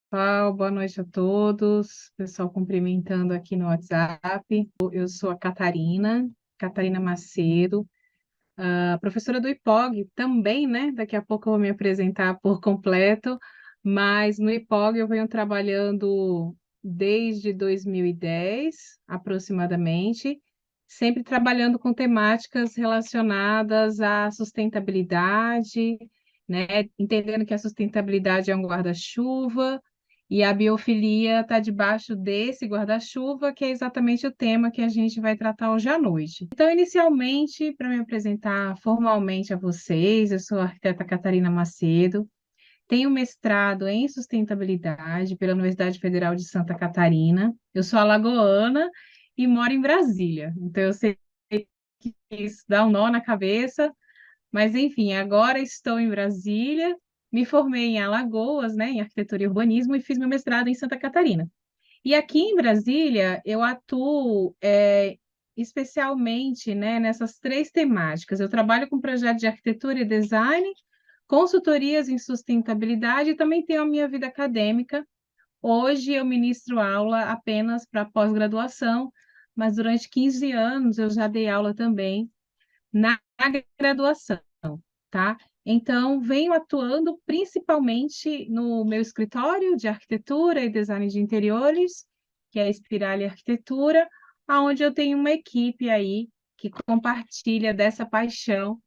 Pessoal, boa noite a todos. Pessoal cumprimentando aqui no WhatsApp. Eu sou a Catarina Macedo, a professora do IPOG também, né? Daqui a pouco eu vou me apresentar por completo, mas no IPOG eu venho trabalhando desde 2010, aproximadamente, sempre trabalhando com temáticas relacionadas à sustentabilidade, né? Entendendo que a sustentabilidade é um guarda-chuva e a biofilia está debaixo desse guarda-chuva, que é exatamente o tema que a gente vai tratar hoje à noite. Então, inicialmente, para me apresentar formalmente a vocês, eu sou a arquiteta Catarina Macedo, tenho mestrado em sustentabilidade pela Universidade Federal de Santa Catarina, eu sou alagoana e moro em Brasília, então eu sei que isso dá um nó na cabeça, mas, enfim, agora estou em Brasília, me formei em Alagoas, né, em arquitetura e urbanismo, e fiz meu mestrado em Santa Catarina. E aqui em Brasília, eu atuo especialmente, né, nessas três temáticas. Eu trabalho com projetos de arquitetura e design, consultorias em sustentabilidade e também tenho a minha vida acadêmica. Hoje eu ministro aula apenas para pós-graduação, mas durante 15 anos eu já dei aula também na graduação, tá? Então, venho atuando principalmente no meu escritório de arquitetura e design de interiores, que é a Spirale Arquitetura, onde eu tenho uma equipe aí que compartilha dessa paixão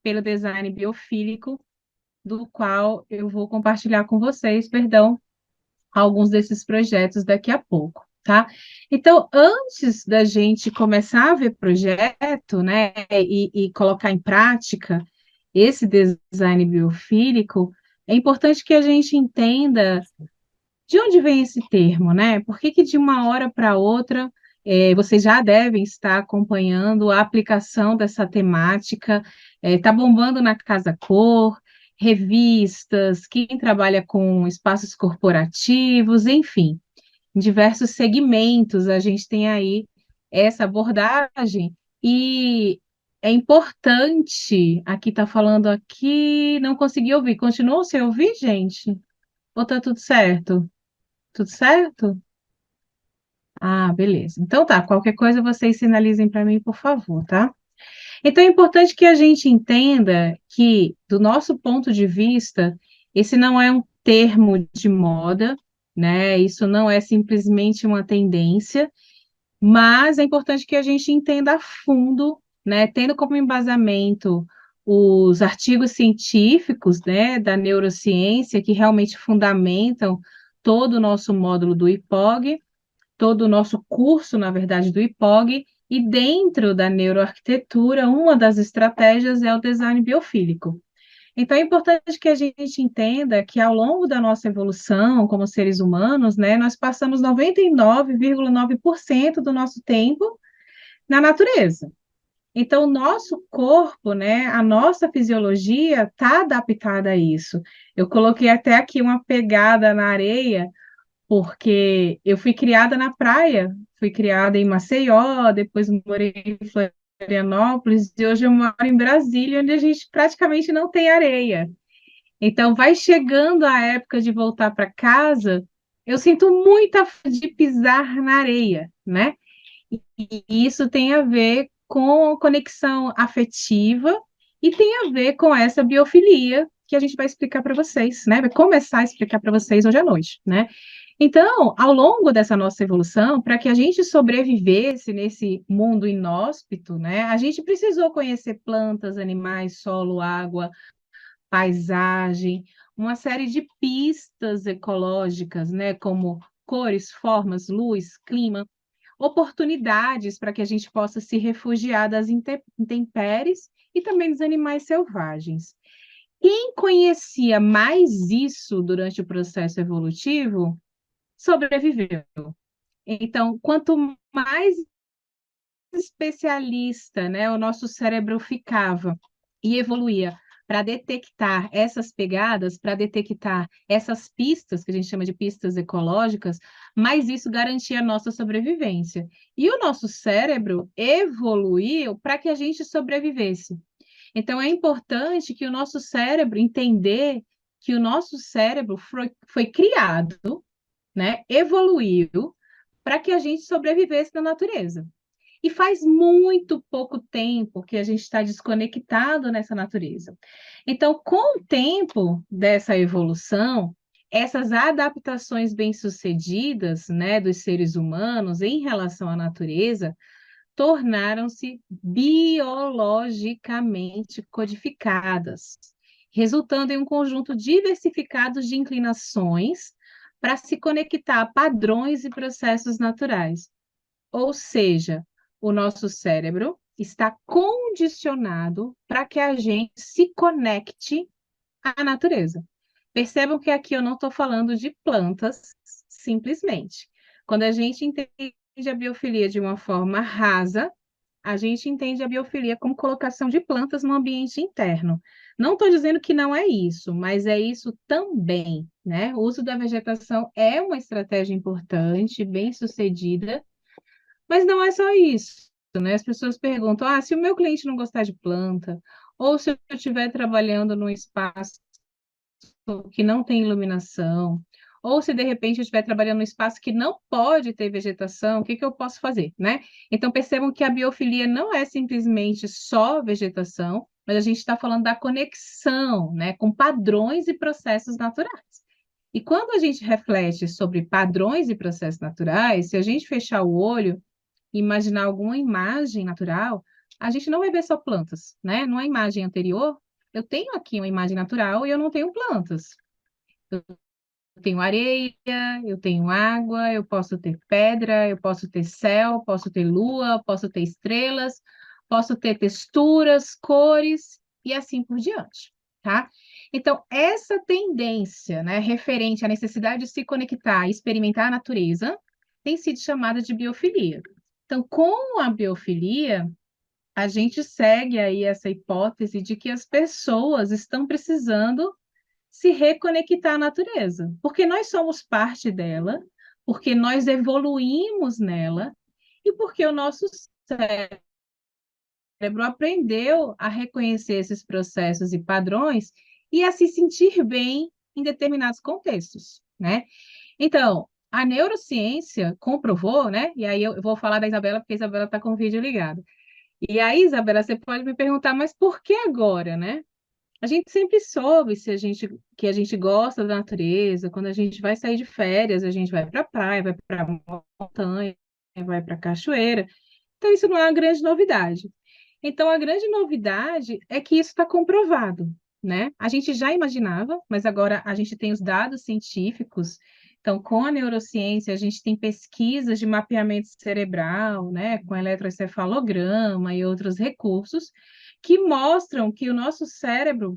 pelo design biofílico, do qual eu vou compartilhar com vocês, perdão, alguns desses projetos daqui a pouco, tá? Então, antes da gente começar a ver projeto, né, e colocar em prática esse design biofílico, é importante que a gente entenda de onde vem esse termo, né? Por que que de uma hora para outra vocês já devem estar acompanhando a aplicação dessa temática, está bombando na Casa Cor, revistas, quem trabalha com espaços corporativos, enfim, em diversos segmentos a gente tem aí essa abordagem e é importante, aqui está falando aqui, não consegui ouvir, continuou sem ouvir, gente? Ou está tudo certo? Tudo certo? Ah, beleza. Então tá, qualquer coisa vocês sinalizem para mim, por favor, tá? Então é importante que a gente entenda que, do nosso ponto de vista, esse não é um termo de moda, né? Isso não é simplesmente uma tendência, mas é importante que a gente entenda a fundo, né? Tendo como embasamento os artigos científicos, né, da neurociência que realmente fundamentam todo o nosso módulo do IPOG, todo o nosso curso, na verdade, do IPOG, e dentro da neuroarquitetura, uma das estratégias é o design biofílico. Então, é importante que a gente entenda que, ao longo da nossa evolução como seres humanos, né, nós passamos 99,9% do nosso tempo na natureza. Então, o nosso corpo, né, a nossa fisiologia está adaptada a isso. Eu coloquei até aqui uma pegada na areia, porque eu fui criada na praia, fui criada em Maceió, depois morei em Florianópolis, e hoje eu moro em Brasília, onde a gente praticamente não tem areia. Então, vai chegando a época de voltar para casa, eu sinto muita falta de pisar na areia, né? E isso tem a ver com conexão afetiva e tem a ver com essa biofilia que a gente vai explicar para vocês, né? Vai começar a explicar para vocês hoje à noite, né? Então, ao longo dessa nossa evolução, para que a gente sobrevivesse nesse mundo inóspito, né, a gente precisou conhecer plantas, animais, solo, água, paisagem, uma série de pistas ecológicas, né, como cores, formas, luz, clima, oportunidades para que a gente possa se refugiar das intempéries e também dos animais selvagens. Quem conhecia mais isso durante o processo evolutivo sobreviveu. Então, quanto mais especialista, né, o nosso cérebro ficava e evoluía para detectar essas pegadas, para detectar essas pistas, que a gente chama de pistas ecológicas, mais isso garantia a nossa sobrevivência. E o nosso cérebro evoluiu para que a gente sobrevivesse. Então, é importante que o nosso cérebro entender que o nosso cérebro foi criado né, evoluiu para que a gente sobrevivesse na natureza. E faz muito pouco tempo que a gente está desconectado nessa natureza. Então, com o tempo dessa evolução, essas adaptações bem-sucedidas, né, dos seres humanos em relação à natureza tornaram-se biologicamente codificadas, resultando em um conjunto diversificado de inclinações para se conectar a padrões e processos naturais. Ou seja, o nosso cérebro está condicionado para que a gente se conecte à natureza. Percebam que aqui eu não estou falando de plantas, simplesmente. Quando a gente entende a biofilia de uma forma rasa, a gente entende a biofilia como colocação de plantas no ambiente interno. Não estou dizendo que não é isso, mas é isso também, né? O uso da vegetação é uma estratégia importante, bem sucedida, mas não é só isso, né? As pessoas perguntam: se o meu cliente não gostar de planta, ou se eu estiver trabalhando num espaço que não tem iluminação, ou se de repente eu estiver trabalhando num espaço que não pode ter vegetação, o que que eu posso fazer, né? Então percebam que a biofilia não é simplesmente só vegetação, mas a gente está falando da conexão, né, com padrões e processos naturais. E quando a gente reflete sobre padrões e processos naturais, se a gente fechar o olho e imaginar alguma imagem natural, a gente não vai ver só plantas, né? Numa imagem anterior, eu tenho aqui uma imagem natural e eu não tenho plantas. Eu tenho areia, eu tenho água, eu posso ter pedra, eu posso ter céu, posso ter lua, posso ter estrelas, posso ter texturas, cores e assim por diante, tá? Então, essa tendência, né, referente à necessidade de se conectar e experimentar a natureza, tem sido chamada de biofilia. Então, com a biofilia, a gente segue aí essa hipótese de que as pessoas estão precisando se reconectar à natureza, porque nós somos parte dela, porque nós evoluímos nela e porque o nosso cérebro aprendeu a reconhecer esses processos e padrões e a se sentir bem em determinados contextos, né? Então, a neurociência comprovou, né? E aí eu vou falar da Isabela, porque a Isabela está com o vídeo ligado. E aí, Isabela, você pode me perguntar, mas por que agora, né? A gente sempre soube se a gente, que a gente gosta da natureza, quando a gente vai sair de férias, a gente vai para a praia, vai para a montanha, vai para a cachoeira. Então, isso não é uma grande novidade. Então, a grande novidade é que isso está comprovado, né? A gente já imaginava, mas agora a gente tem os dados científicos. Então, com a neurociência, a gente tem pesquisas de mapeamento cerebral, né, com eletroencefalograma e outros recursos, que mostram que o nosso cérebro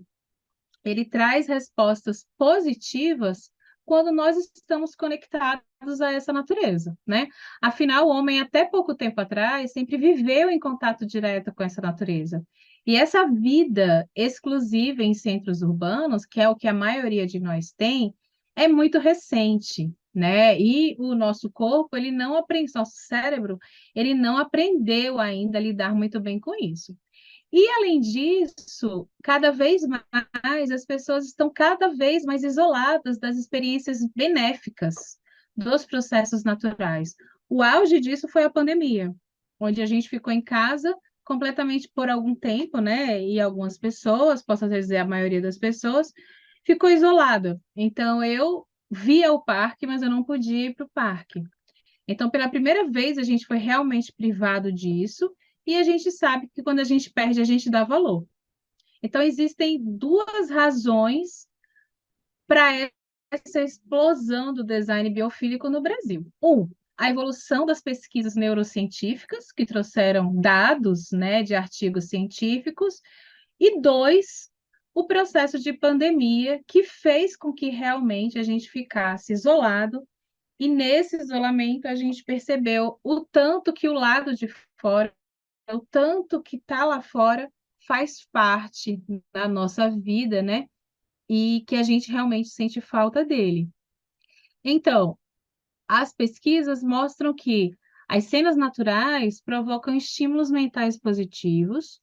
ele traz respostas positivas quando nós estamos conectados a essa natureza, né? Afinal, o homem, até pouco tempo atrás, sempre viveu em contato direto com essa natureza. E essa vida exclusiva em centros urbanos, que é o que a maioria de nós tem, é muito recente, né? E o nosso corpo, ele não aprende, nosso cérebro, ele não aprendeu ainda a lidar muito bem com isso. E, além disso, cada vez mais as pessoas estão cada vez mais isoladas das experiências benéficas dos processos naturais. O auge disso foi a pandemia, onde a gente ficou em casa completamente por algum tempo, né? E algumas pessoas, posso até dizer a maioria das pessoas, ficou isolada. Então, eu via o parque, mas eu não podia ir para o parque. Então, pela primeira vez, a gente foi realmente privado disso, e a gente sabe que quando a gente perde, a gente dá valor. Então, existem duas razões para essa explosão do design biofílico no Brasil. Um, a evolução das pesquisas neurocientíficas, que trouxeram dados, né, de artigos científicos, e dois, o processo de pandemia, que fez com que realmente a gente ficasse isolado e nesse isolamento a gente percebeu o tanto que o lado de fora, o tanto que está lá fora faz parte da nossa vida, né? E que a gente realmente sente falta dele. Então, as pesquisas mostram que as cenas naturais provocam estímulos mentais positivos,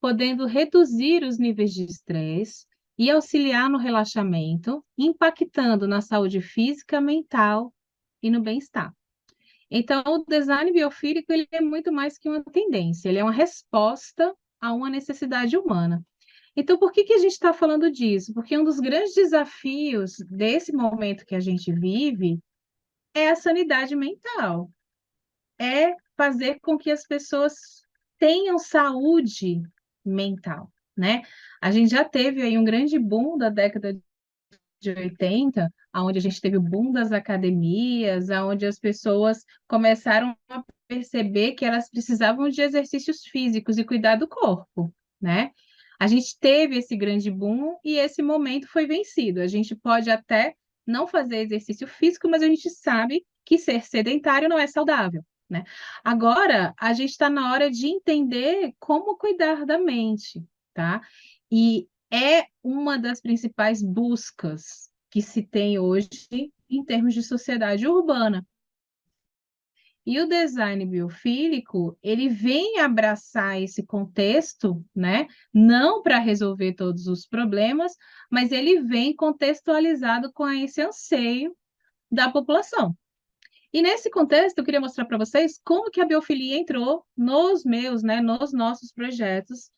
podendo reduzir os níveis de estresse e auxiliar no relaxamento, impactando na saúde física, mental e no bem-estar. Então, o design biofílico ele é muito mais que uma tendência, ele é uma resposta a uma necessidade humana. Então, por que que a gente está falando disso? Porque um dos grandes desafios desse momento que a gente vive é a sanidade mental, é fazer com que as pessoas tenham saúde mental, né? A gente já teve aí um grande boom da década de 80, onde a gente teve o boom das academias, onde as pessoas começaram a perceber que elas precisavam de exercícios físicos e cuidar do corpo, né? A gente teve esse grande boom e esse momento foi vencido. A gente pode até não fazer exercício físico, mas a gente sabe que ser sedentário não é saudável, né? Agora, a gente está na hora de entender como cuidar da mente, tá? E é uma das principais buscas que se tem hoje em termos de sociedade urbana. E o design biofílico, ele vem abraçar esse contexto, né? Não para resolver todos os problemas, mas ele vem contextualizado com esse anseio da população. E nesse contexto, eu queria mostrar para vocês como que a biofilia entrou nos meus, né, nos nossos projetos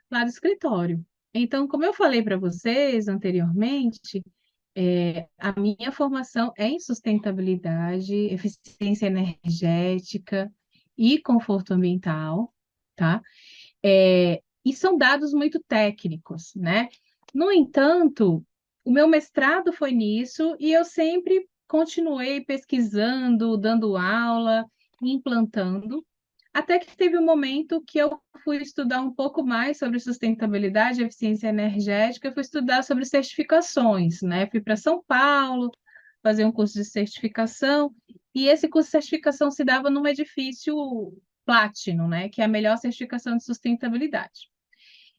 lá do escritório. Então, como eu falei para vocês anteriormente, a minha formação é em sustentabilidade, eficiência energética e conforto ambiental, tá? E são dados muito técnicos, né? No entanto, o meu mestrado foi nisso e eu sempre continuei pesquisando, dando aula, implantando, até que teve um momento que eu fui estudar um pouco mais sobre sustentabilidade e eficiência energética, fui estudar sobre certificações, né? Fui para São Paulo fazer um curso de certificação, e esse curso de certificação se dava num edifício Platinum, né? Que é a melhor certificação de sustentabilidade.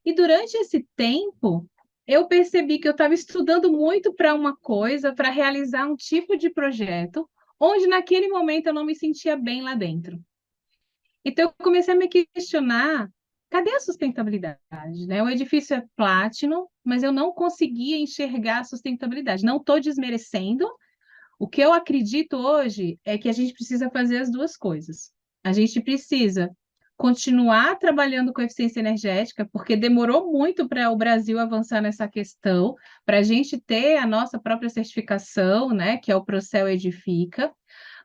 E durante esse tempo, eu percebi que eu estava estudando muito para uma coisa, para realizar um tipo de projeto, onde naquele momento eu não me sentia bem lá dentro. Então, eu comecei a me questionar, cadê a sustentabilidade, né? O edifício é Platinum, mas eu não conseguia enxergar a sustentabilidade. Não estou desmerecendo. O que eu acredito hoje é que a gente precisa fazer as duas coisas. A gente precisa continuar trabalhando com eficiência energética, porque demorou muito para o Brasil avançar nessa questão, para a gente ter a nossa própria certificação, né, que é o Procel Edifica,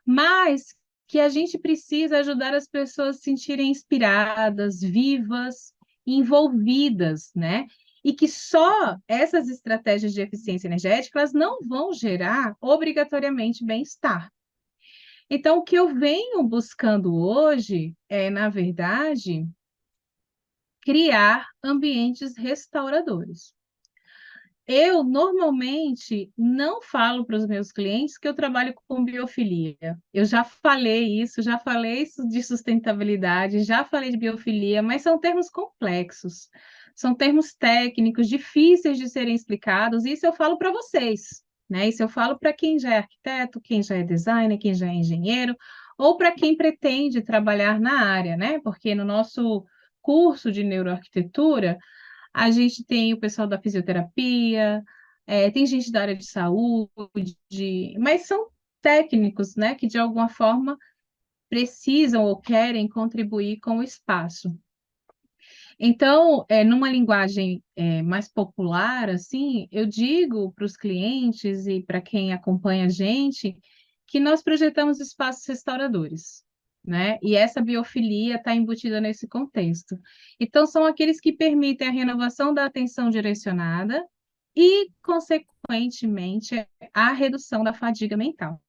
mas que a gente precisa ajudar as pessoas a se sentirem inspiradas, vivas, envolvidas, né? E que só essas estratégias de eficiência energética elas não vão gerar obrigatoriamente bem-estar. Então, o que eu venho buscando hoje é, na verdade, criar ambientes restauradores. Eu normalmente não falo para os meus clientes que eu trabalho com biofilia. Eu já falei isso de sustentabilidade, já falei de biofilia, mas são termos complexos, são termos técnicos, difíceis de serem explicados, e isso eu falo para vocês, né? Isso eu falo para quem já é arquiteto, quem já é designer, quem já é engenheiro, ou para quem pretende trabalhar na área, né? Porque no nosso curso de neuroarquitetura, a gente tem o pessoal da fisioterapia, tem gente da área de saúde, mas são técnicos, né, que de alguma forma precisam ou querem contribuir com o espaço. Então, numa linguagem mais popular, assim, eu digo para os clientes e para quem acompanha a gente que nós projetamos espaços restauradores, né? E essa biofilia está embutida nesse contexto. Então, são aqueles que permitem a renovação da atenção direcionada e, consequentemente, a redução da fadiga mental.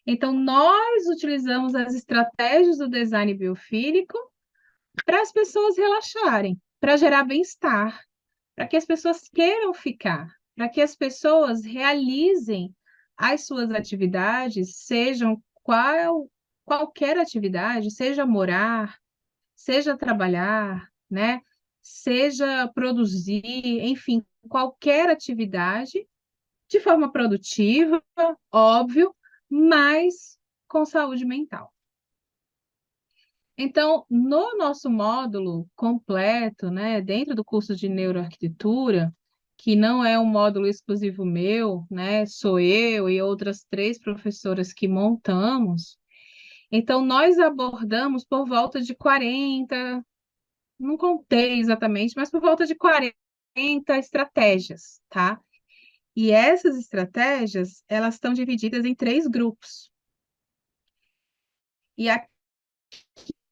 Então, nós utilizamos as estratégias do design biofílico para as pessoas relaxarem, para gerar bem-estar, para que as pessoas queiram ficar, para que as pessoas realizem as suas atividades, sejam qualquer atividade, seja morar, seja trabalhar, né? Seja produzir, enfim, qualquer atividade de forma produtiva, óbvio, mas com saúde mental. Então, no nosso módulo completo, né, dentro do curso de neuroarquitetura, que não é um módulo exclusivo meu, né? Sou eu e outras 3 professoras que montamos. Então, nós abordamos por volta de 40, não contei exatamente, mas por volta de 40 estratégias, tá? E essas estratégias, elas estão divididas em 3 grupos. E aqui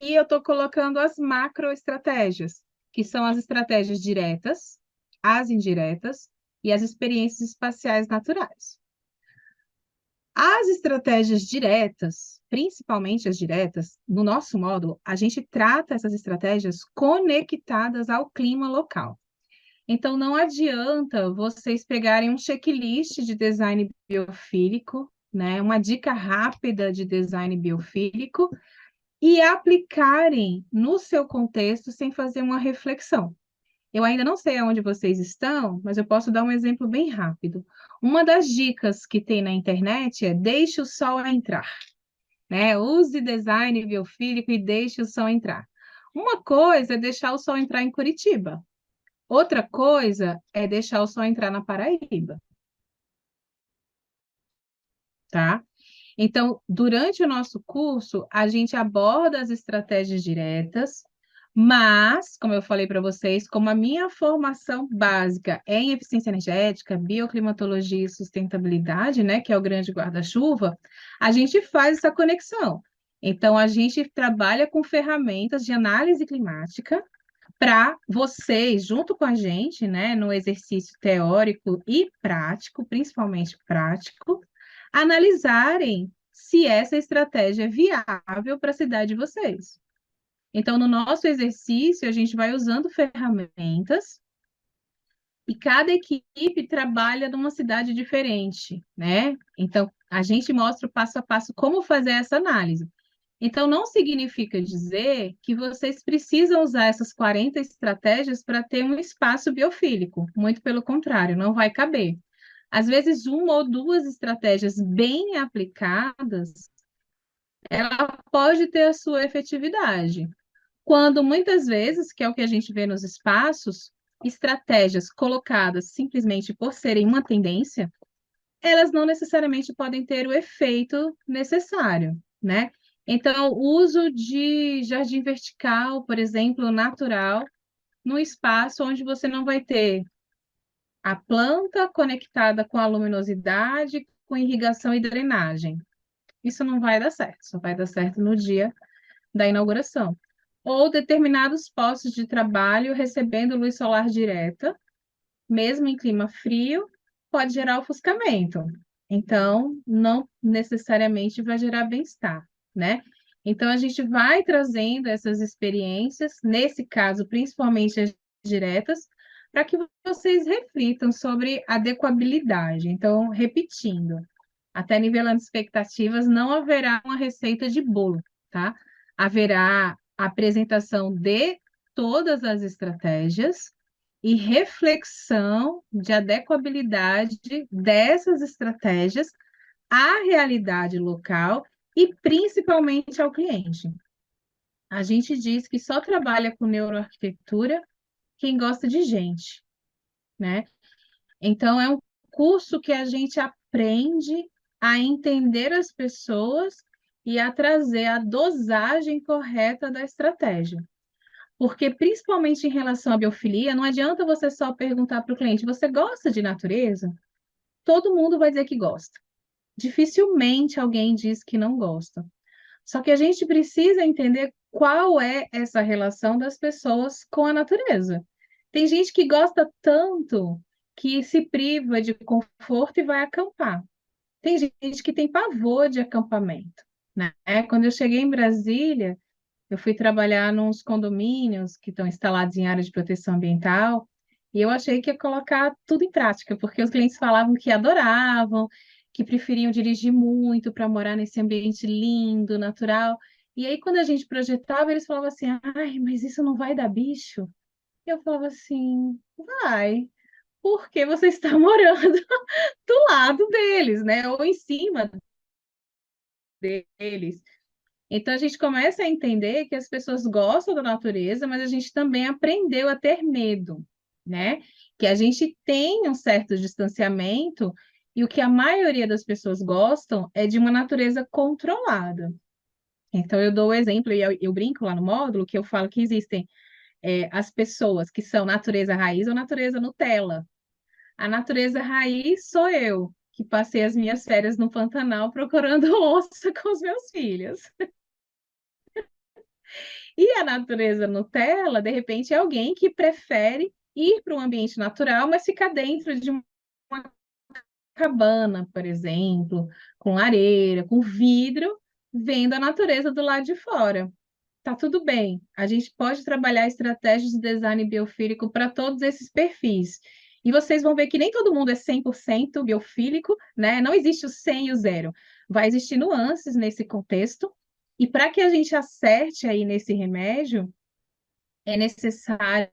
eu estou colocando as macroestratégias, que são as estratégias diretas, as indiretas e as experiências espaciais naturais. As estratégias diretas, principalmente as diretas, no nosso módulo, a gente trata essas estratégias conectadas ao clima local. Então, não adianta vocês pegarem um checklist de design biofílico, né, uma dica rápida de design biofílico, e aplicarem no seu contexto sem fazer uma reflexão. Eu ainda não sei aonde vocês estão, mas eu posso dar um exemplo bem rápido. Uma das dicas que tem na internet é deixe o sol entrar, né? Use design biofílico e deixe o sol entrar. Uma coisa é deixar o sol entrar em Curitiba. Outra coisa é deixar o sol entrar na Paraíba, tá? Então, durante o nosso curso, a gente aborda as estratégias diretas, mas, como eu falei para vocês, como a minha formação básica é em eficiência energética, bioclimatologia e sustentabilidade, né, que é o grande guarda-chuva, a gente faz essa conexão. Então, a gente trabalha com ferramentas de análise climática para vocês, junto com a gente, né, no exercício teórico e prático, principalmente prático, analisarem se essa estratégia é viável para a cidade de vocês. Então, no nosso exercício, a gente vai usando ferramentas e cada equipe trabalha numa cidade diferente, né? Então, a gente mostra o passo a passo como fazer essa análise. Então, não significa dizer que vocês precisam usar essas 40 estratégias para ter um espaço biofílico. Muito pelo contrário, não vai caber. Às vezes, uma ou 2 estratégias bem aplicadas, ela pode ter a sua efetividade. Quando muitas vezes, que é o que a gente vê nos espaços, estratégias colocadas simplesmente por serem uma tendência, elas não necessariamente podem ter o efeito necessário, né? Então, o uso de jardim vertical, por exemplo, natural, num espaço onde você não vai ter a planta conectada com a luminosidade, com irrigação e drenagem. Isso não vai dar certo, só vai dar certo no dia da inauguração. Ou determinados postos de trabalho recebendo luz solar direta, mesmo em clima frio, pode gerar ofuscamento. Então, não necessariamente vai gerar bem-estar, né? Então, a gente vai trazendo essas experiências, nesse caso, principalmente as diretas, para que vocês reflitam sobre adequabilidade. Então, repetindo, até nivelando expectativas, não haverá uma receita de bolo, tá? Haverá a apresentação de todas as estratégias e reflexão de adequabilidade dessas estratégias à realidade local e principalmente ao cliente. A gente diz que só trabalha com neuroarquitetura quem gosta de gente, né? Então, é um curso que a gente aprende a entender as pessoas e a trazer a dosagem correta da estratégia. Porque, principalmente em relação à biofilia, não adianta você só perguntar para o cliente: você gosta de natureza? Todo mundo vai dizer que gosta. Dificilmente alguém diz que não gosta. Só que a gente precisa entender qual é essa relação das pessoas com a natureza. Tem gente que gosta tanto que se priva de conforto e vai acampar. Tem gente que tem pavor de acampamento, né? Quando eu cheguei em Brasília, eu fui trabalhar nos condomínios que estão instalados em área de proteção ambiental, e eu achei que ia colocar tudo em prática, porque os clientes falavam que adoravam, que preferiam dirigir muito para morar nesse ambiente lindo, natural. E aí, quando a gente projetava, eles falavam assim: ai, mas isso não vai dar bicho? E eu falava assim: vai, porque você está morando do lado deles, né? Ou em cima deles. Então, a gente começa a entender que as pessoas gostam da natureza, mas a gente também aprendeu a ter medo, né? que a gente tem um certo distanciamento e o que a maioria das pessoas gostam é de uma natureza controlada. Então, eu dou o exemplo, e eu brinco lá no módulo, que eu falo que existem as pessoas que são natureza raiz ou natureza Nutella. A natureza raiz sou eu, que passei as minhas férias no Pantanal procurando onça com os meus filhos. E a natureza Nutella, de repente, é alguém que prefere ir para um ambiente natural, mas ficar dentro de uma cabana, por exemplo, com areia, com vidro, vendo a natureza do lado de fora. Tá tudo bem. A gente pode trabalhar estratégias de design biofílico para todos esses perfis. E vocês vão ver que nem todo mundo é 100% biofílico, né? Não existe o 100 e o zero. Vai existir nuances nesse contexto. E para que a gente acerte aí nesse remédio, é necessário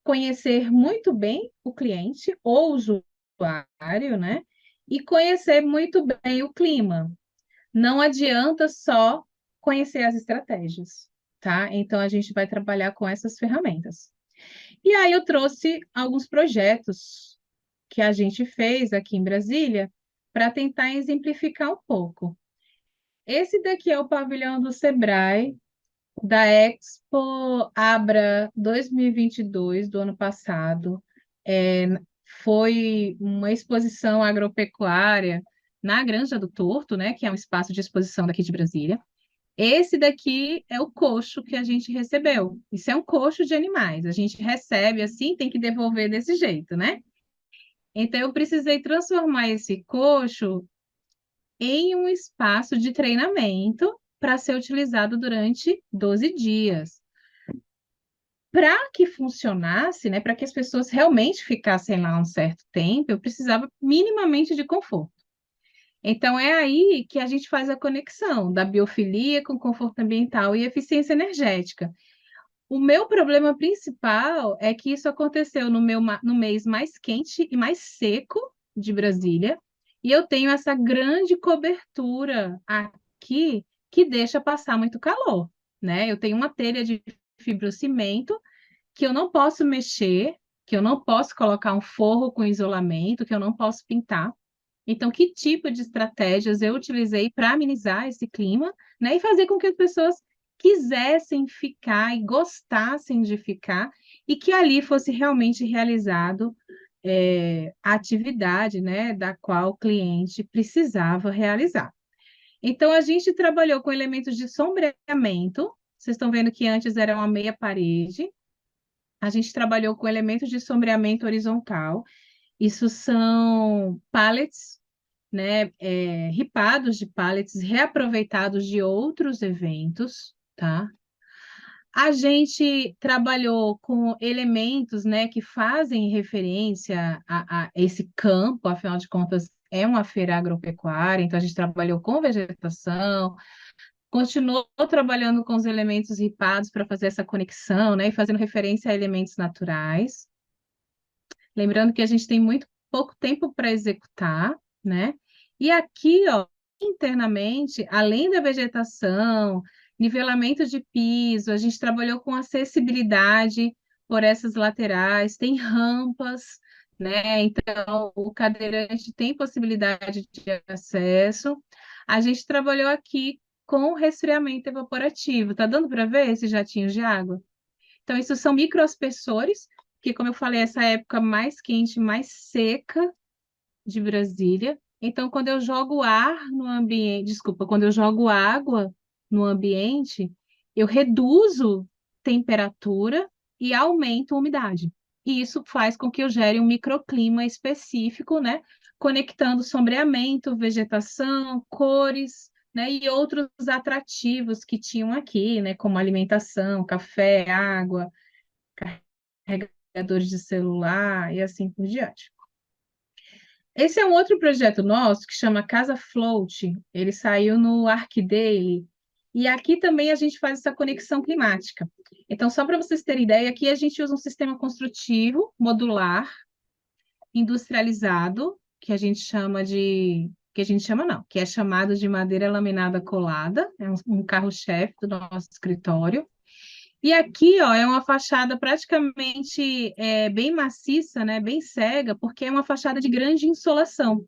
conhecer muito bem o cliente ou usuário, né? E conhecer muito bem o clima. Não adianta só conhecer as estratégias, tá? Então a gente vai trabalhar com essas ferramentas. E aí eu trouxe alguns projetos que a gente fez aqui em Brasília para tentar exemplificar um pouco. Esse daqui é o pavilhão do Sebrae, da Expo Abra 2022 do ano passado. É, foi uma exposição agropecuária na Granja do Torto, né, que é um espaço de exposição daqui de Brasília. Esse daqui é o coxo que a gente recebeu. Isso é um coxo de animais. A gente recebe assim, tem que devolver desse jeito, né? Então eu precisei transformar esse coxo em um espaço de treinamento para ser utilizado durante 12 dias. Para que funcionasse, né, para que as pessoas realmente ficassem lá um certo tempo, eu precisava minimamente de conforto. Então, é aí que a gente faz a conexão da biofilia com conforto ambiental e eficiência energética. O meu problema principal é que isso aconteceu no mês mais quente e mais seco de Brasília, e eu tenho essa grande cobertura aqui que deixa passar muito calor, né? Eu tenho uma telha de fibrocimento que eu não posso mexer, que eu não posso colocar um forro com isolamento, que eu não posso pintar. Então, que tipo de estratégias eu utilizei para amenizar esse clima, né, e fazer com que as pessoas quisessem ficar e gostassem de ficar, e que ali fosse realmente realizado a atividade, né, da qual o cliente precisava realizar. Então, a gente trabalhou com elementos de sombreamento. Vocês estão vendo que antes era uma meia parede. A gente trabalhou com elementos de sombreamento horizontal. Isso são pallets, né, ripados de pallets reaproveitados de outros eventos, tá? A gente trabalhou com elementos, né, que fazem referência a esse campo, afinal de contas, é uma feira agropecuária, então a gente trabalhou com vegetação, continuou trabalhando com os elementos ripados para fazer essa conexão, né, e fazendo referência a elementos naturais. Lembrando que a gente tem muito pouco tempo para executar, né? E aqui, ó, internamente, além da vegetação, nivelamento de piso, a gente trabalhou com acessibilidade por essas laterais, tem rampas, né? Então, o cadeirante tem possibilidade de acesso. A gente trabalhou aqui com resfriamento evaporativo. Tá dando para ver esses jatinhos de água? Então, isso são microaspersores, que, como eu falei, essa época mais quente, mais seca de Brasília. Então, quando eu jogo ar no ambiente, desculpa, quando eu jogo água no ambiente, eu reduzo temperatura e aumento a umidade. E isso faz com que eu gere um microclima específico, né? Conectando sombreamento, vegetação, cores, né? E outros atrativos que tinham aqui, né? Como alimentação, café, água, carregadores de celular e assim por diante. Esse é um outro projeto nosso que chama Casa Float. Ele saiu no ArcDaily. E aqui também a gente faz essa conexão climática. Então, só para vocês terem ideia, aqui a gente usa um sistema construtivo modular, industrializado, que a gente chama de. Que a gente chama não, que é chamado de madeira laminada colada, é um carro-chefe do nosso escritório. E aqui, ó, é uma fachada praticamente bem maciça, né, bem cega, porque é uma fachada de grande insolação.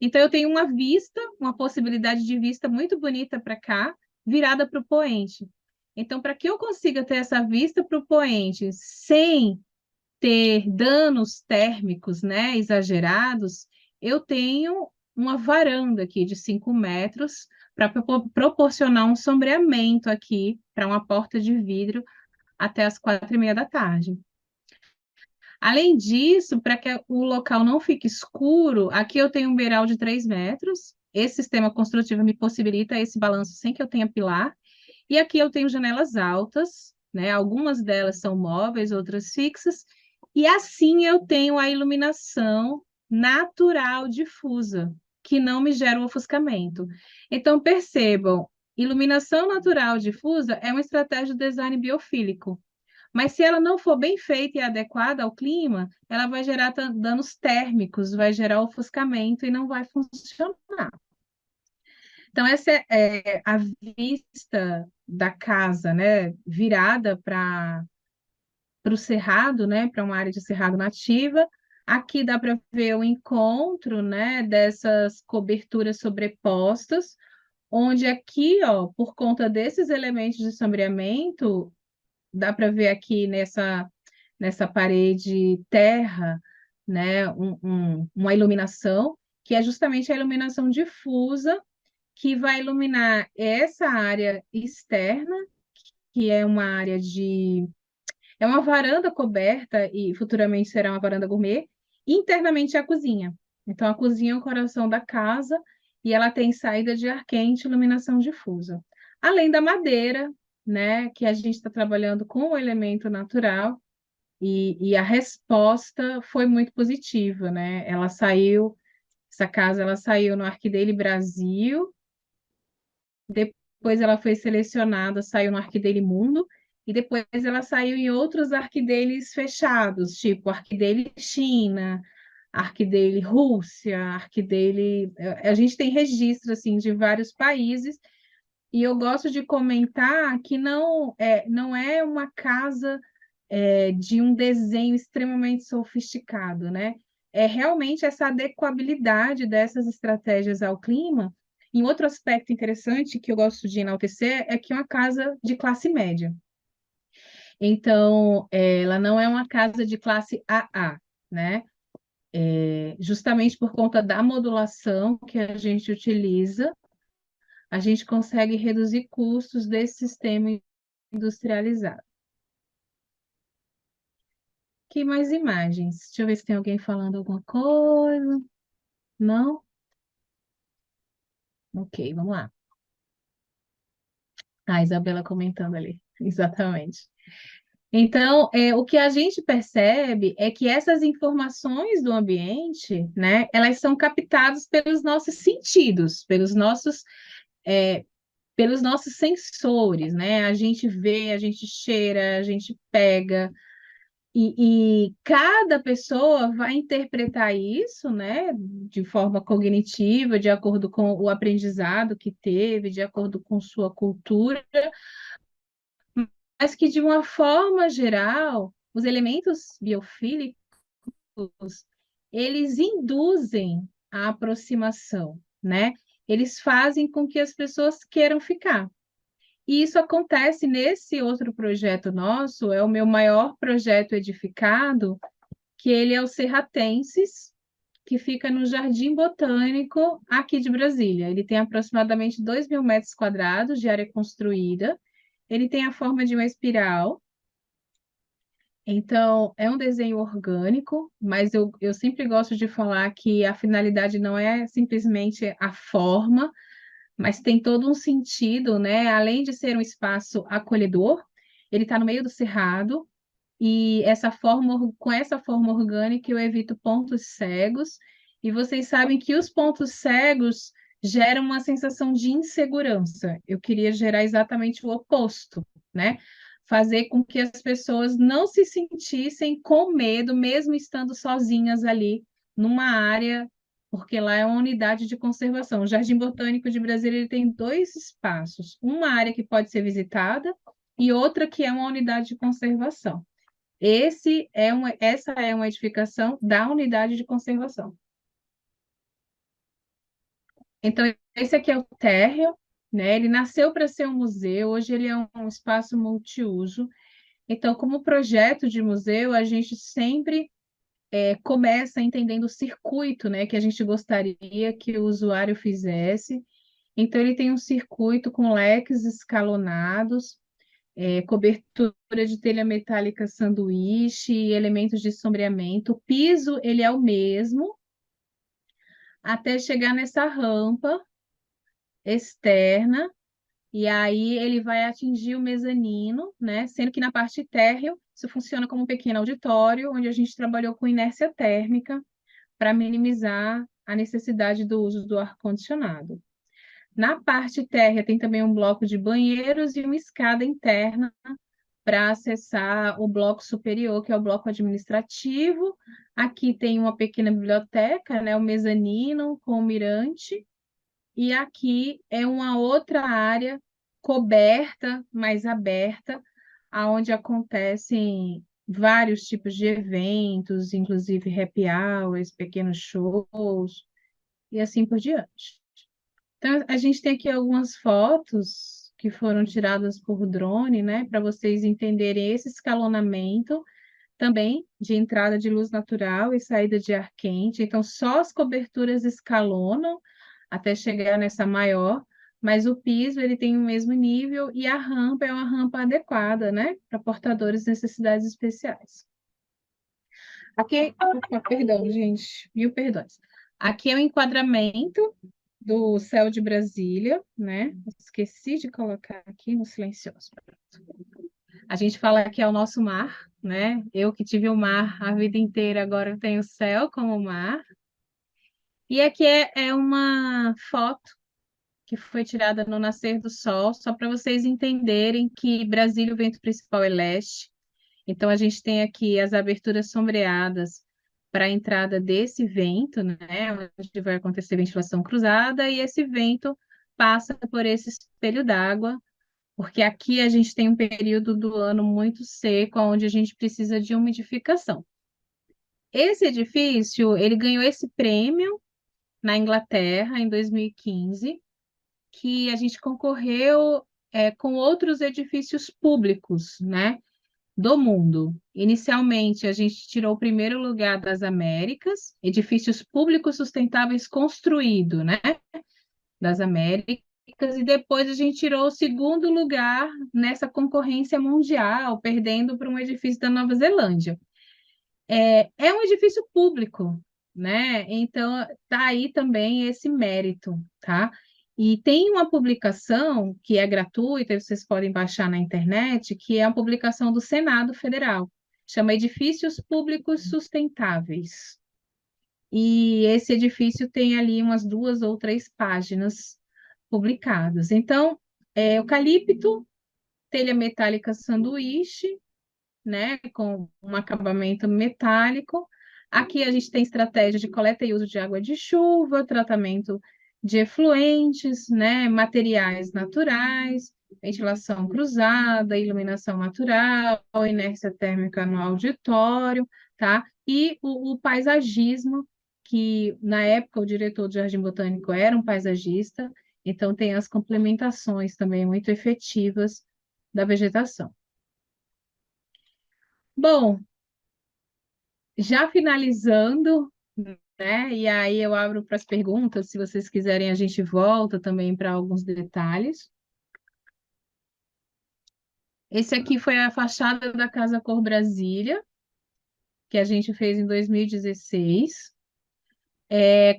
Então, eu tenho uma vista, uma possibilidade de vista muito bonita para cá, virada para o poente. Então, para que eu consiga ter essa vista para o poente sem ter danos térmicos, né, exagerados, eu tenho uma varanda aqui de 5 metros para proporcionar um sombreamento aqui para uma porta de vidro até as 4:30 da tarde. Além disso, para que o local não fique escuro, aqui eu tenho um beiral de 3 metros. Esse sistema construtivo me possibilita esse balanço sem que eu tenha pilar. E aqui eu tenho janelas altas, né? Algumas delas são móveis, outras fixas. E assim eu tenho a iluminação natural difusa, que não me gera um ofuscamento. Então, percebam, iluminação natural difusa é uma estratégia de design biofílico. Mas se ela não for bem feita e adequada ao clima, ela vai gerar danos térmicos, vai gerar ofuscamento e não vai funcionar. Então, essa é a vista da casa, né, virada para o cerrado, né, para uma área de cerrado nativa. Aqui dá para ver o encontro, né, dessas coberturas sobrepostas, onde aqui, ó, por conta desses elementos de sombreamento, dá para ver aqui nessa parede terra, né, uma iluminação, que é justamente a iluminação difusa, que vai iluminar essa área externa, que é uma área de. É uma varanda coberta, e futuramente será uma varanda gourmet, e internamente é a cozinha. Então, a cozinha é o coração da casa, e ela tem saída de ar quente e iluminação difusa. Além da madeira, né, que a gente está trabalhando com o elemento natural, e a resposta foi muito positiva, né? Essa casa ela saiu no Arquidaily Brasil, depois ela foi selecionada, saiu no Arquidaily Mundo, e depois ela saiu em outros Arquidailys fechados, tipo Arquidaily China, Arquidaily Rússia, Arquidaily... A gente tem registro, assim, de vários países, e eu gosto de comentar que não é uma casa de um desenho extremamente sofisticado, né? É realmente essa adequabilidade dessas estratégias ao clima. E um outro aspecto interessante que eu gosto de enaltecer é que é uma casa de classe média. Então, ela não é uma casa de classe AA, né? Justamente por conta da modulação que a gente utiliza, a gente consegue reduzir custos desse sistema industrializado. Que mais imagens? Deixa eu ver se tem alguém falando alguma coisa. Não? Ok, vamos lá. A Isabela comentando ali, exatamente. Então, o que a gente percebe é que essas informações do ambiente, né, elas são captadas pelos nossos sentidos, é, pelos nossos sensores, né? A gente vê, a gente cheira, a gente pega, e cada pessoa vai interpretar isso, né, de forma cognitiva, de acordo com o aprendizado que teve, de acordo com sua cultura, mas que, de uma forma geral, os elementos biofílicos, eles induzem a aproximação, né? Eles fazem com que as pessoas queiram ficar. E isso acontece nesse outro projeto nosso, é o meu maior projeto edificado, que ele é o Serratenses, que fica no Jardim Botânico aqui de Brasília. Ele tem aproximadamente 2.000 metros quadrados de área construída. Ele tem a forma de uma espiral. Então, é um desenho orgânico, mas eu sempre gosto de falar que a finalidade não é simplesmente a forma, mas tem todo um sentido, né? Além de ser um espaço acolhedor, ele está no meio do cerrado, e com essa forma orgânica eu evito pontos cegos, e vocês sabem que os pontos cegos geram uma sensação de insegurança. Eu queria gerar exatamente o oposto, né? Fazer com que as pessoas não se sentissem com medo, mesmo estando sozinhas ali numa área, porque lá é uma unidade de conservação. O Jardim Botânico de Brasília ele tem dois espaços, uma área que pode ser visitada e outra que é uma unidade de conservação. Essa é uma edificação da unidade de conservação. Então, esse aqui é o térreo, né? Ele nasceu para ser um museu, hoje ele é um espaço multiuso. Então, como projeto de museu, a gente sempre começa entendendo o circuito, né, que a gente gostaria que o usuário fizesse. Então, ele tem um circuito com leques escalonados, cobertura de telha metálica sanduíche, elementos de sombreamento. O piso, ele é o mesmo, até chegar nessa rampa externa, e aí ele vai atingir o mezanino, né? Sendo que na parte térreo, isso funciona como um pequeno auditório, onde a gente trabalhou com inércia térmica para minimizar a necessidade do uso do ar-condicionado. Na parte térrea tem também um bloco de banheiros e uma escada interna para acessar o bloco superior, que é o bloco administrativo. Aqui tem uma pequena biblioteca, né, o mezanino com o mirante, e aqui é uma outra área coberta, mais aberta, aonde acontecem vários tipos de eventos, inclusive happy hours, pequenos shows e assim por diante. Então, a gente tem aqui algumas fotos que foram tiradas por drone, né, para vocês entenderem esse escalonamento também de entrada de luz natural e saída de ar quente. Então, só as coberturas escalonam até chegar nessa maior, mas o piso ele tem o mesmo nível e a rampa é uma rampa adequada, né, para portadores de necessidades especiais. Aqui, opa, perdão, gente, mil perdões. Aqui é o enquadramento do céu de Brasília, né? Esqueci de colocar aqui no silencioso. A gente fala que é o nosso mar, né? Eu que tive o mar a vida inteira, agora eu tenho o céu como mar. E aqui é uma foto que foi tirada no nascer do sol, só para vocês entenderem que Brasília, o vento principal é leste. Então, a gente tem aqui as aberturas sombreadas para a entrada desse vento, né? Onde vai acontecer ventilação cruzada, e esse vento passa por esse espelho d'água, porque aqui a gente tem um período do ano muito seco, onde a gente precisa de umidificação. Esse edifício, ele ganhou esse prêmio na Inglaterra em 2015, que a gente concorreu com outros edifícios públicos, né, do mundo. Inicialmente, a gente tirou o primeiro lugar das Américas, edifícios públicos sustentáveis construídos, né, das Américas, e depois a gente tirou o segundo lugar nessa concorrência mundial, perdendo para um edifício da Nova Zelândia. É um edifício público, né? Então, tá aí também esse mérito, tá? E tem uma publicação que é gratuita, vocês podem baixar na internet, que é uma publicação do Senado Federal, chama Edifícios Públicos Sustentáveis. E esse edifício tem ali umas 2 ou 3 páginas publicadas. Então, eucalipto, telha metálica sanduíche, né, com um acabamento metálico. Aqui a gente tem estratégia de coleta e uso de água de chuva, tratamento de efluentes, né, materiais naturais, ventilação cruzada, iluminação natural, inércia térmica no auditório, tá? E o paisagismo, que na época o diretor do Jardim Botânico era um paisagista, então tem as complementações também muito efetivas da vegetação. Bom, já finalizando, né? E aí eu abro para as perguntas, se vocês quiserem, a gente volta também para alguns detalhes. Esse aqui foi a fachada da Casa Cor Brasília, que a gente fez em 2016,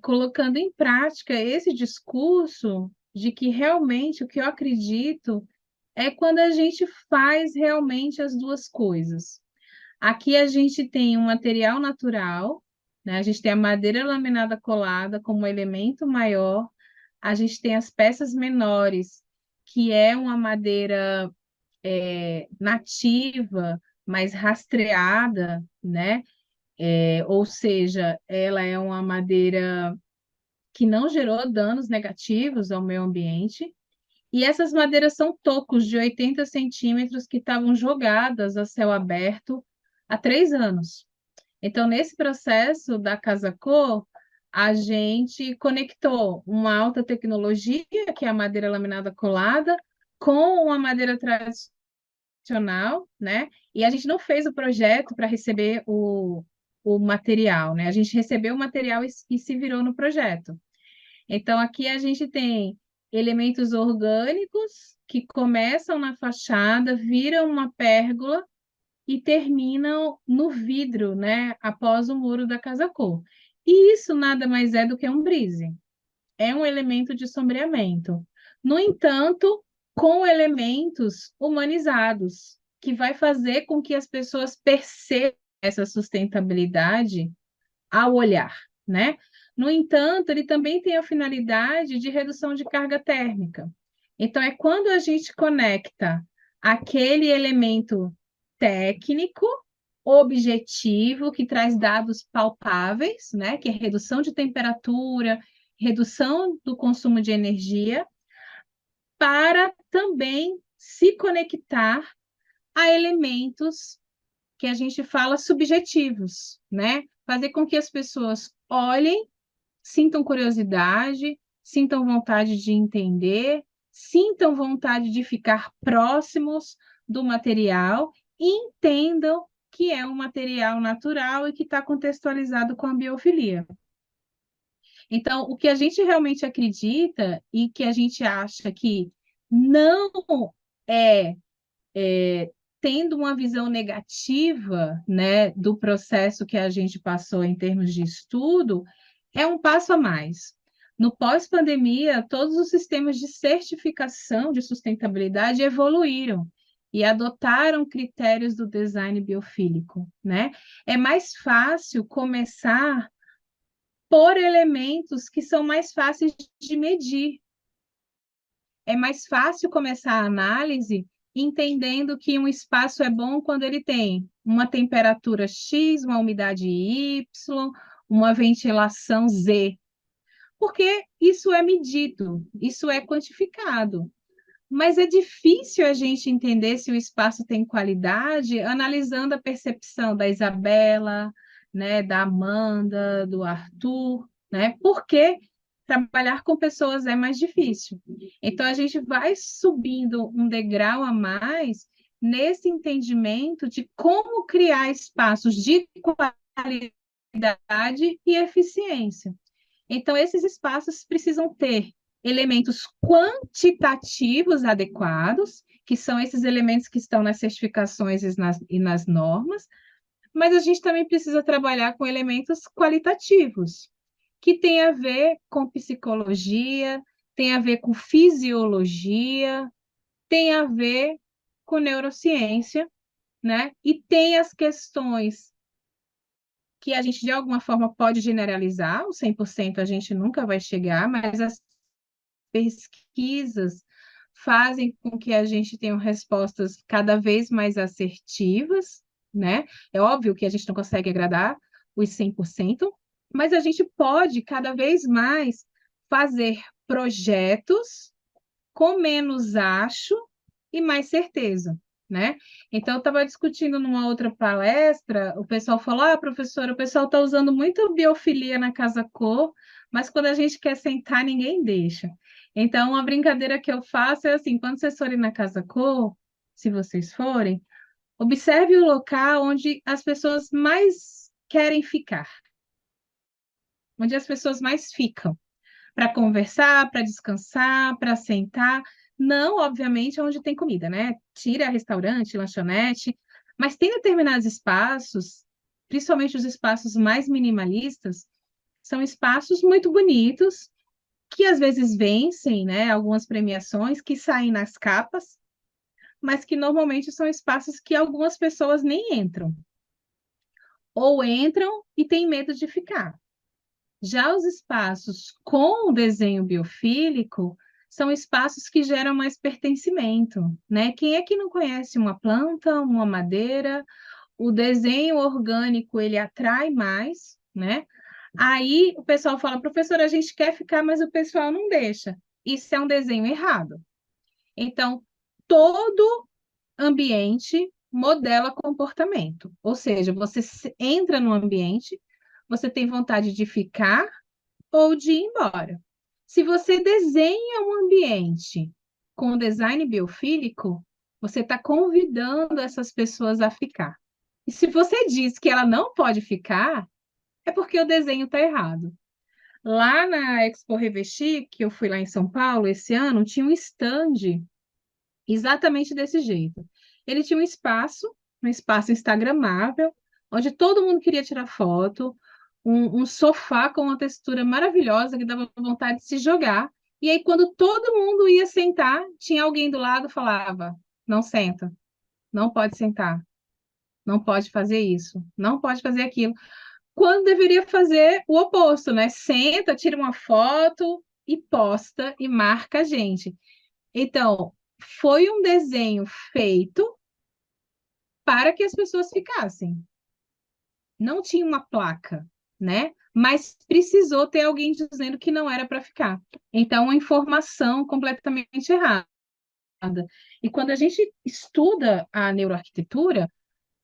colocando em prática esse discurso de que realmente o que eu acredito é quando a gente faz realmente as duas coisas. Aqui a gente tem um material natural, né? A gente tem a madeira laminada colada como elemento maior, a gente tem as peças menores, que é uma madeira nativa, mas rastreada, né? Ou seja, ela é uma madeira que não gerou danos negativos ao meio ambiente. E essas madeiras são tocos de 80 centímetros que estavam jogadas a céu aberto há 3 anos. Então, nesse processo da Casa Cor, a gente conectou uma alta tecnologia, que é a madeira laminada colada, com uma madeira tradicional, né? E a gente não fez o projeto para receber o material, né? A gente recebeu o material e se virou no projeto. Então, aqui a gente tem elementos orgânicos que começam na fachada, viram uma pérgola e terminam no vidro, né, após o muro da Casa Cor. E isso nada mais é do que um brise. É um elemento de sombreamento. No entanto, com elementos humanizados, que vai fazer com que as pessoas percebam essa sustentabilidade ao olhar, né? No entanto, ele também tem a finalidade de redução de carga térmica. Então, é quando a gente conecta aquele elemento técnico, objetivo, que traz dados palpáveis, né? Que é redução de temperatura, redução do consumo de energia, para também se conectar a elementos que a gente fala subjetivos, né? Fazer com que as pessoas olhem, sintam curiosidade, sintam vontade de entender, sintam vontade de ficar próximos do material e entendam que é um material natural e que está contextualizado com a biofilia. Então, o que a gente realmente acredita e que a gente acha que não é tendo uma visão negativa, né, do processo que a gente passou em termos de estudo, é um passo a mais. No pós-pandemia, todos os sistemas de certificação de sustentabilidade evoluíram e adotaram critérios do design biofílico, né? É mais fácil começar por elementos que são mais fáceis de medir. É mais fácil começar a análise entendendo que um espaço é bom quando ele tem uma temperatura X, uma umidade Y, uma ventilação Z, porque isso é medido, isso é quantificado. Mas é difícil a gente entender se o espaço tem qualidade analisando a percepção da Isabela, né, da Amanda, do Arthur, né? Porque trabalhar com pessoas é mais difícil. Então a gente vai subindo um degrau a mais nesse entendimento de como criar espaços de qualidade e eficiência. Então, esses espaços precisam ter elementos quantitativos adequados, que são esses elementos que estão nas certificações e nas normas, mas a gente também precisa trabalhar com elementos qualitativos, que tem a ver com psicologia, tem a ver com fisiologia, tem a ver com neurociência, né? E tem as questões que a gente, de alguma forma, pode generalizar, o 100% a gente nunca vai chegar, mas as pesquisas fazem com que a gente tenha respostas cada vez mais assertivas, né? É óbvio que a gente não consegue agradar os 100%, mas a gente pode cada vez mais fazer projetos com menos acho e mais certeza, né? Então, eu estava discutindo numa outra palestra, o pessoal falou: ah, professora, o pessoal está usando muito biofilia na Casa Cor, mas quando a gente quer sentar, ninguém deixa. Então, uma brincadeira que eu faço é assim: quando vocês forem na Casa Cor, se vocês forem, observe o local onde as pessoas mais querem ficar, onde as pessoas mais ficam para conversar, para descansar, para sentar. Não, obviamente, onde tem comida, né? Tira restaurante, lanchonete, mas tem determinados espaços, principalmente os espaços mais minimalistas, são espaços muito bonitos, que às vezes vencem, né, algumas premiações que saem nas capas, mas que normalmente são espaços que algumas pessoas nem entram, ou entram e têm medo de ficar. Já os espaços com o desenho biofílico são espaços que geram mais pertencimento, né? Quem é que não conhece uma planta, uma madeira? O desenho orgânico, ele atrai mais, né? Aí o pessoal fala, professora, a gente quer ficar, mas o pessoal não deixa. Isso é um desenho errado. Então, todo ambiente modela comportamento. Ou seja, você entra no ambiente, você tem vontade de ficar ou de ir embora. Se você desenha um ambiente com design biofílico, você está convidando essas pessoas a ficar. E se você diz que ela não pode ficar, é porque o desenho está errado. Lá na Expo Revestir, que eu fui lá em São Paulo esse ano, tinha um stand exatamente desse jeito. Ele tinha um espaço instagramável, onde todo mundo queria tirar foto, um sofá com uma textura maravilhosa que dava vontade de se jogar. E aí, quando todo mundo ia sentar, tinha alguém do lado que falava: não senta, não pode sentar, não pode fazer isso, não pode fazer aquilo. Quando deveria fazer o oposto, né? Senta, tira uma foto e posta e marca a gente. Então, foi um desenho feito para que as pessoas ficassem. Não tinha uma placa, né? Mas precisou ter alguém dizendo que não era para ficar. Então, uma informação completamente errada. E quando a gente estuda a neuroarquitetura,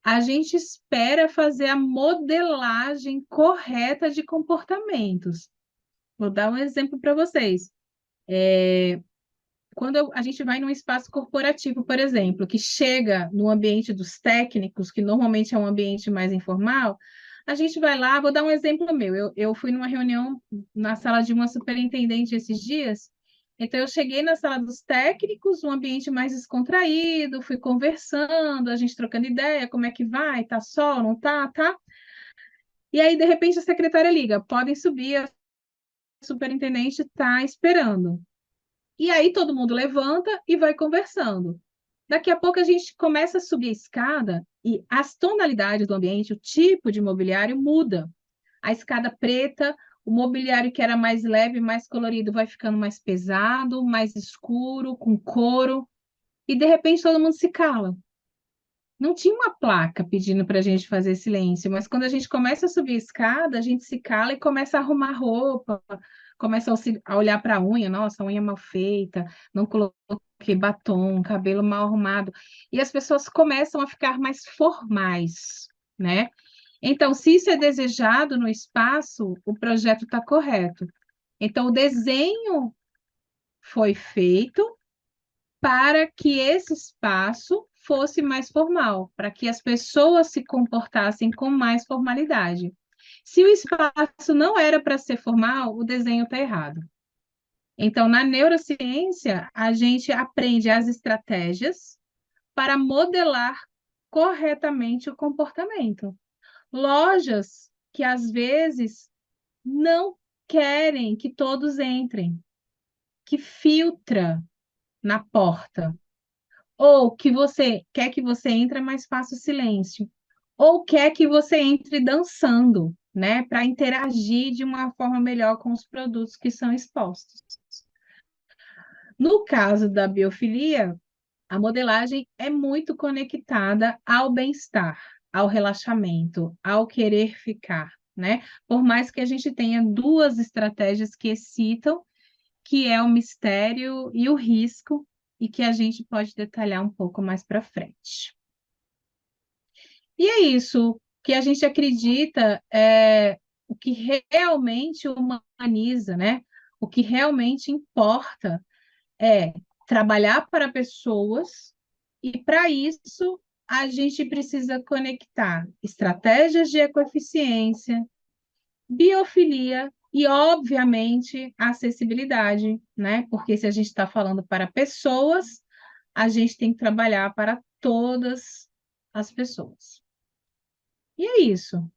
a gente espera fazer a modelagem correta de comportamentos. Vou dar um exemplo para vocês. Quando a gente vai num espaço corporativo, por exemplo, que chega no ambiente dos técnicos, que normalmente é um ambiente mais informal, a gente vai lá, vou dar um exemplo meu. Eu fui numa reunião na sala de uma superintendente esses dias, então eu cheguei na sala dos técnicos, um ambiente mais descontraído, fui conversando, a gente trocando ideia, como é que vai, tá sol, não tá, tá? E aí, de repente, a secretária liga, podem subir, a superintendente está esperando. E aí todo mundo levanta e vai conversando. Daqui a pouco a gente começa a subir a escada e as tonalidades do ambiente, o tipo de mobiliário muda. A escada preta, o mobiliário que era mais leve, mais colorido, vai ficando mais pesado, mais escuro, com couro. E de repente todo mundo se cala. Não tinha uma placa pedindo para a gente fazer silêncio, mas quando a gente começa a subir a escada, a gente se cala e começa a arrumar roupa, começa a olhar para a unha, nossa, a unha mal feita, não coloquei batom, cabelo mal arrumado, e as pessoas começam a ficar mais formais, né? Então, se isso é desejado no espaço, o projeto está correto. Então, o desenho foi feito para que esse espaço fosse mais formal, para que as pessoas se comportassem com mais formalidade. Se o espaço não era para ser formal, o desenho está errado. Então, na neurociência, a gente aprende as estratégias para modelar corretamente o comportamento. Lojas que às vezes não querem que todos entrem, que filtra na porta, ou que você quer que você entre, mas faça o silêncio. Ou quer que você entre dançando, né? Para interagir de uma forma melhor com os produtos que são expostos. No caso da biofilia, a modelagem é muito conectada ao bem-estar, ao relaxamento, ao querer ficar, né? Por mais que a gente tenha duas estratégias que excitam, que é o mistério e o risco, e que a gente pode detalhar um pouco mais para frente. E é isso, o que a gente acredita é o que realmente humaniza, né? O que realmente importa é trabalhar para pessoas, e para isso a gente precisa conectar estratégias de ecoeficiência, biofilia e, obviamente, a acessibilidade, né? Porque se a gente está falando para pessoas, a gente tem que trabalhar para todas as pessoas. E é isso.